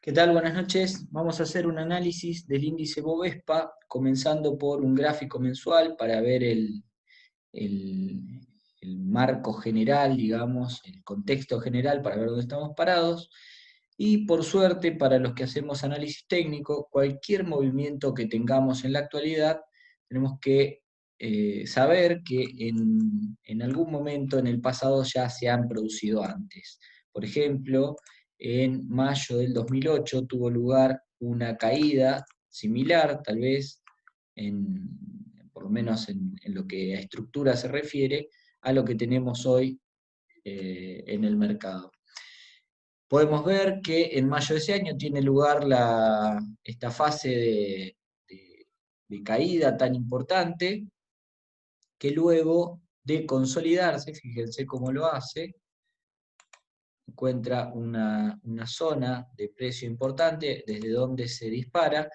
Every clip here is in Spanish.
¿Qué tal? Buenas noches. Vamos a hacer un análisis del índice Bovespa, comenzando por un gráfico mensual para ver el- el marco general, digamos, el contexto general para ver dónde estamos parados. Y por suerte, para los que hacemos análisis técnico, cualquier movimiento que tengamos en la actualidad, tenemos que saber que en algún momento en el pasado ya se han producido antes. Por ejemplo, en mayo del 2008 tuvo lugar una caída similar, tal vez, por lo menos en lo que a estructura se refiere, a lo que tenemos hoy en el mercado. Podemos ver que en mayo de ese año tiene lugar esta fase de caída tan importante, que luego de consolidarse, fíjense cómo lo hace, encuentra una zona de precio importante desde donde se dispara,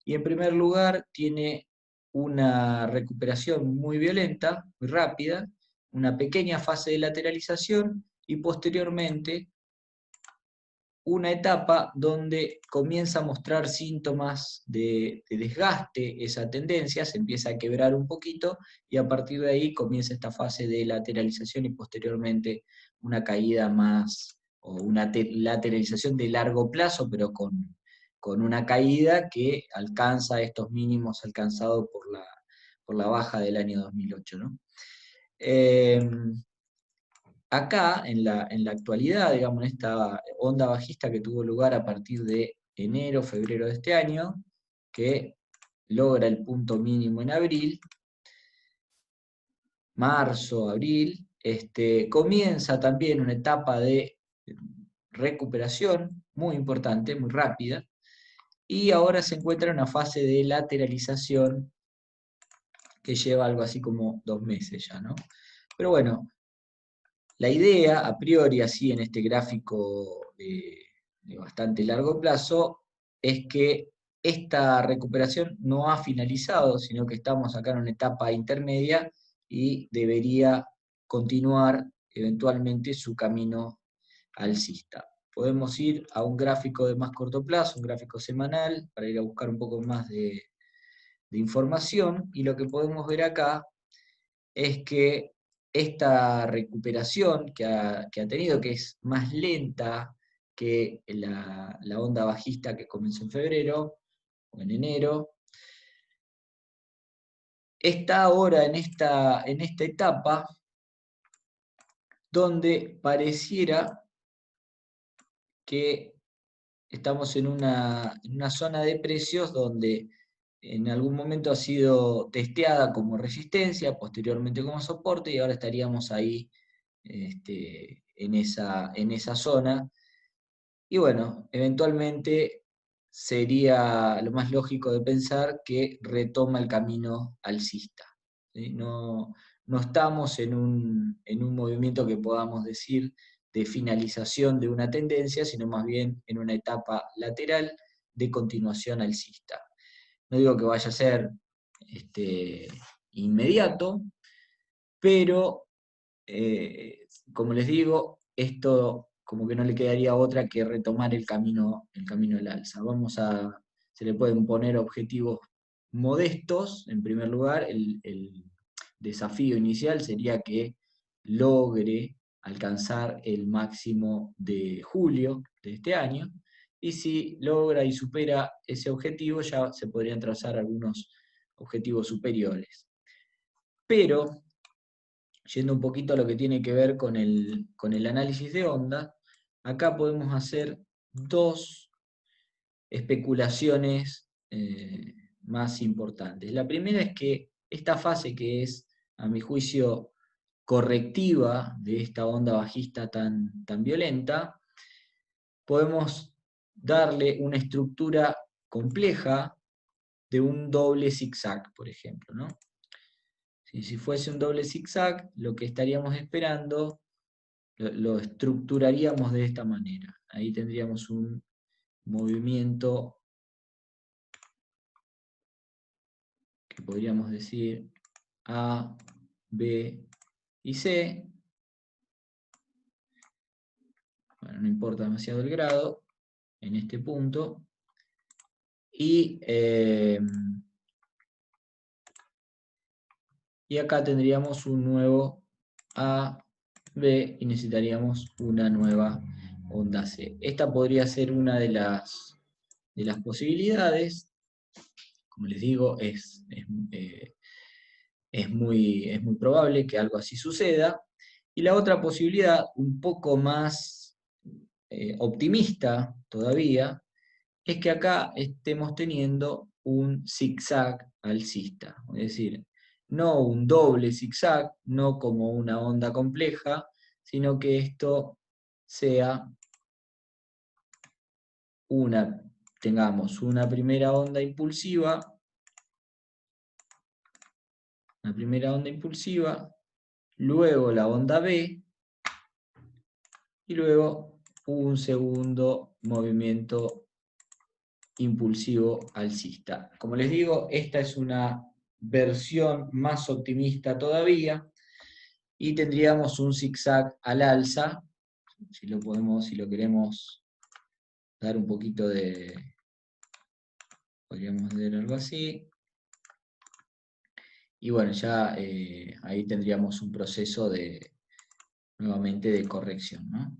y en primer lugar tiene una recuperación muy violenta, muy rápida, una pequeña fase de lateralización y posteriormente una etapa donde comienza a mostrar síntomas de desgaste esa tendencia, se empieza a quebrar un poquito y a partir de ahí comienza esta fase de lateralización y posteriormente una caída más o una lateralización de largo plazo, pero con una caída que alcanza estos mínimos alcanzados por la baja del año 2008, ¿no? Acá, en la actualidad, digamos, en esta onda bajista que tuvo lugar a partir de enero, febrero de este año, que logra el punto mínimo en abril, marzo, abril, comienza también una etapa de recuperación muy importante, muy rápida, y ahora se encuentra en una fase de lateralización que lleva algo así como 2 meses ya, ¿no? Pero bueno, la idea, a priori, así en este gráfico de bastante largo plazo, es que esta recuperación no ha finalizado, sino que estamos acá en una etapa intermedia y debería continuar eventualmente su camino alcista. Podemos ir a un gráfico de más corto plazo, un gráfico semanal, para ir a buscar un poco más de información, y lo que podemos ver acá es que esta recuperación que ha tenido, que es más lenta que la onda bajista que comenzó en febrero o en enero, está ahora en esta etapa donde pareciera que estamos en una zona de precios donde en algún momento ha sido testeada como resistencia, posteriormente como soporte, y ahora estaríamos ahí en esa zona. Y bueno, eventualmente sería lo más lógico de pensar que retoma el camino alcista, ¿sí? No estamos en un movimiento que podamos decir de finalización de una tendencia, sino más bien en una etapa lateral de continuación alcista. No digo que vaya a ser inmediato, pero como les digo, esto como que no le quedaría otra que retomar el camino al alza. Se le pueden poner objetivos modestos, en primer lugar. El desafío inicial sería que logre alcanzar el máximo de julio de este año, y si logra y supera ese objetivo, ya se podrían trazar algunos objetivos superiores. Pero yendo un poquito a lo que tiene que ver con el análisis de onda, acá podemos hacer dos especulaciones más importantes. La primera es que esta fase, que es, a mi juicio, correctiva de esta onda bajista tan violenta, podemos darle una estructura compleja de un doble zigzag, por ejemplo, ¿no? Si fuese un doble zigzag, lo que estaríamos esperando lo estructuraríamos de esta manera. Ahí tendríamos un movimiento que podríamos decir A, B y C. Bueno, no importa demasiado el grado. en este punto, y acá tendríamos un nuevo A, B, y necesitaríamos una nueva onda C. Esta podría ser una de las posibilidades. Como les digo, es muy probable que algo así suceda. Y la otra posibilidad, un poco más optimista todavía, es que acá estemos teniendo un zigzag alcista. Es decir, no un doble zigzag, no como una onda compleja, sino que esto sea tengamos una primera onda impulsiva, luego la onda B, y luego un segundo movimiento impulsivo alcista. Como les digo, esta es una versión más optimista todavía, y tendríamos un zigzag al alza, si lo queremos dar un poquito de, podríamos ver algo así, y bueno, ya ahí tendríamos un proceso nuevamente de corrección, ¿no?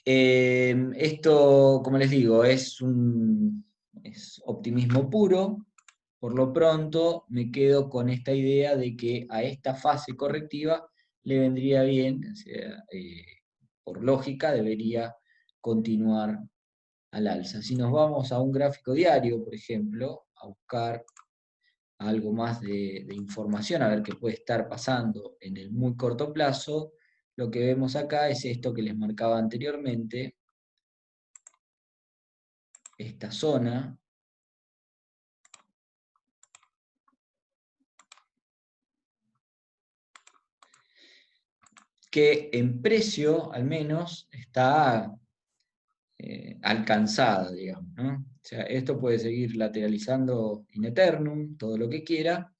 Esto, como les digo, es optimismo puro. Por lo pronto me quedo con esta idea de que a esta fase correctiva le vendría bien, o sea, por lógica debería continuar al alza. Si nos vamos a un gráfico diario, por ejemplo, a buscar algo más de información, a ver qué puede estar pasando en el muy corto plazo, lo que vemos acá es esto que les marcaba anteriormente, esta zona, que en precio al menos está alcanzada, digamos, ¿no? O sea, esto puede seguir lateralizando in eternum, todo lo que quiera,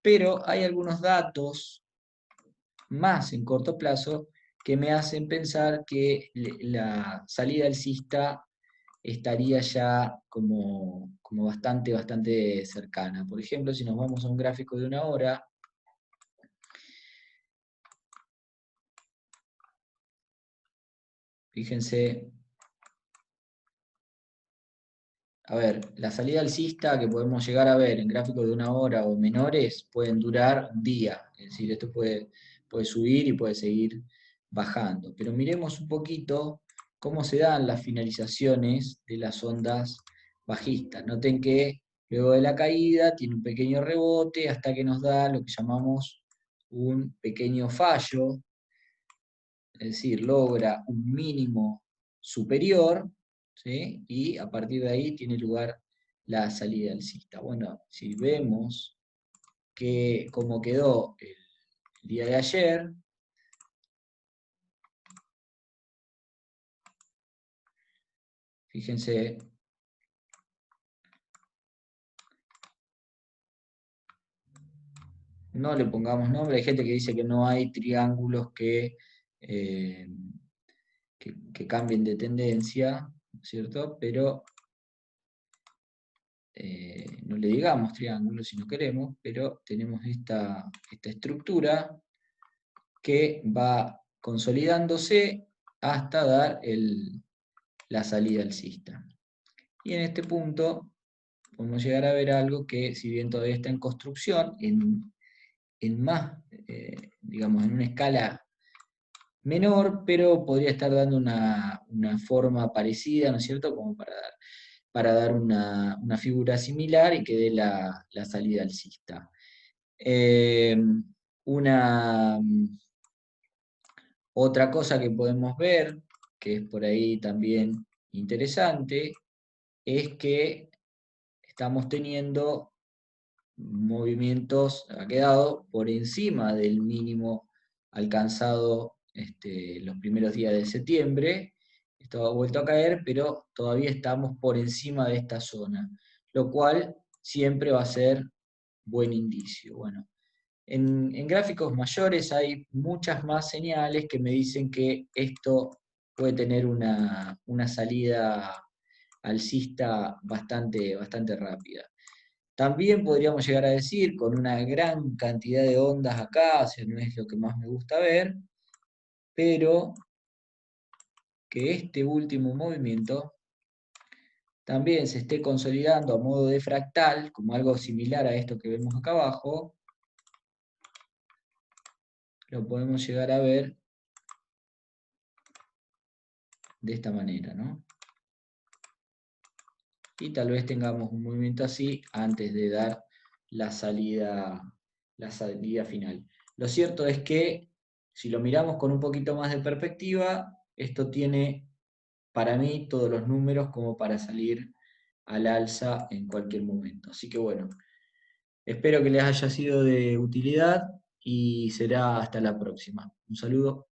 pero hay algunos datos más en corto plazo que me hacen pensar que la salida alcista estaría ya como bastante cercana. Por ejemplo, si nos vamos a un gráfico de una hora, fíjense, a ver, la salida alcista que podemos llegar a ver en gráficos de una hora o menores pueden durar un día, es decir, esto puede subir y puede seguir bajando. Pero miremos un poquito cómo se dan las finalizaciones de las ondas bajistas. Noten que luego de la caída tiene un pequeño rebote hasta que nos da lo que llamamos un pequeño fallo, es decir, logra un mínimo superior, ¿sí? Y a partir de ahí tiene lugar la salida alcista. Bueno, si vemos cómo quedó el día de ayer, fíjense, no le pongamos nombre, hay gente que dice que no hay triángulos eh, que cambien de tendencia, ¿cierto? Pero no le digamos triángulo si no queremos, pero tenemos esta estructura que va consolidándose hasta dar la salida alcista. Y en este punto podemos llegar a ver algo que, si bien todavía está en construcción, en más, digamos, en una escala menor, pero podría estar dando una forma parecida, ¿no es cierto?, como para dar una figura similar y que dé la salida alcista. Una Otra cosa que podemos ver, que es por ahí también interesante, es que estamos teniendo movimientos, ha quedado por encima del mínimo alcanzado los primeros días de septiembre. Esto ha vuelto a caer, pero todavía estamos por encima de esta zona, lo cual siempre va a ser buen indicio. Bueno, en gráficos mayores hay muchas más señales que me dicen que esto puede tener una salida alcista bastante rápida. También podríamos llegar a decir, con una gran cantidad de ondas acá, o sea, no es lo que más me gusta ver, pero que este último movimiento también se esté consolidando a modo de fractal, como algo similar a esto que vemos acá abajo, lo podemos llegar a ver de esta manera, ¿no? Y tal vez tengamos un movimiento así antes de dar la salida, la salida final. Lo cierto es que si lo miramos con un poquito más de perspectiva, esto tiene para mí todos los números como para salir al alza en cualquier momento. Así que bueno, espero que les haya sido de utilidad y será hasta la próxima. Un saludo.